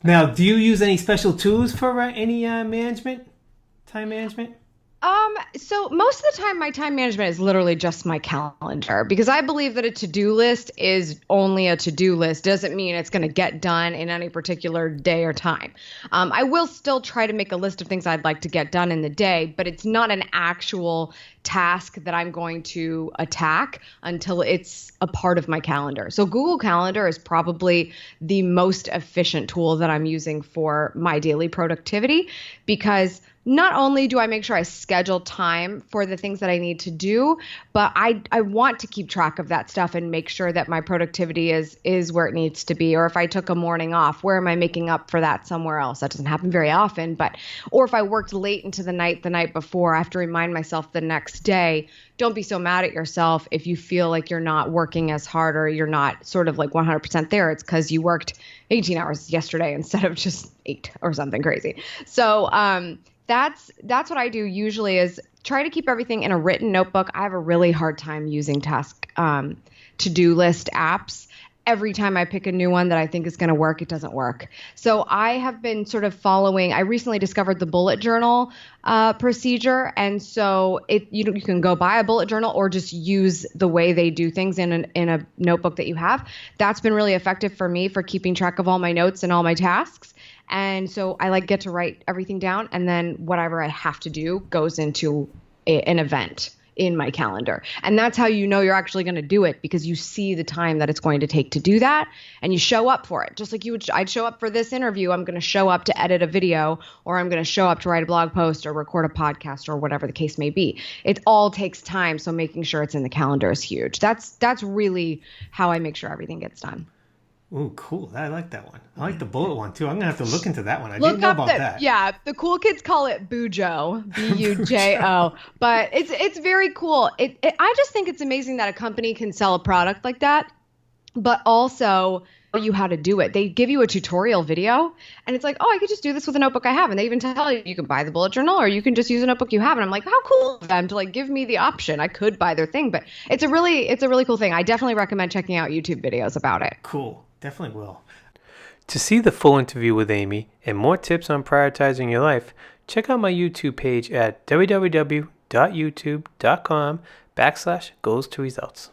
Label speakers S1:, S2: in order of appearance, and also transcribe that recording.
S1: Now, do you use any special tools for any management, time management?
S2: So most of the time my time management is literally just my calendar because I believe that a to-do list is only a to-do list. Doesn't mean it's going to get done in any particular day or time. I will still try to make a list of things I'd like to get done in the day, but it's not an actual task that I'm going to attack until it's a part of my calendar. So Google Calendar is probably the most efficient tool that I'm using for my daily productivity because not only do I make sure I schedule time for the things that I need to do, but I want to keep track of that stuff and make sure that my productivity is where it needs to be. Or if I took a morning off, where am I making up for that somewhere else? That doesn't happen very often, or if I worked late into the night before, I have to remind myself the next day, don't be so mad at yourself if you feel like you're not working as hard or you're not sort of like 100% there. It's because you worked 18 hours yesterday instead of just 8 or something crazy. So, that's what I do usually is try to keep everything in a written notebook. I have a really hard time using to-do list apps. Every time I pick a new one that I think is going to work, it doesn't work. So I have been sort of I recently discovered the bullet journal procedure. And so you can go buy a bullet journal or just use the way they do things in a notebook that you have. That's been really effective for me for keeping track of all my notes and all my tasks. And so I get to write everything down, and then whatever I have to do goes into an event in my calendar. And that's how you know you're actually going to do it, because you see the time that it's going to take to do that and you show up for it. Just like I'd show up for this interview, I'm going to show up to edit a video, or I'm going to show up to write a blog post or record a podcast or whatever the case may be. It all takes time. So making sure it's in the calendar is huge. That's really how I make sure everything gets done.
S1: Oh, cool. I like that one. I like the bullet one, too. I'm going to have to look into that one. I didn't know about that.
S2: Yeah, the cool kids call it Bujo, Bujo. But it's very cool. I just think it's amazing that a company can sell a product like that, but also tell you how to do it. They give you a tutorial video, and it's like, oh, I could just do this with a notebook I have. And they even tell you can buy the bullet journal, or you can just use a notebook you have. And I'm like, how cool of them to give me the option. I could buy their thing, but it's a really cool thing. I definitely recommend checking out YouTube videos about it.
S1: Cool. Definitely will. To see the full interview with Amy and more tips on prioritizing your life, check out my YouTube page at www.youtube.com/goals to results.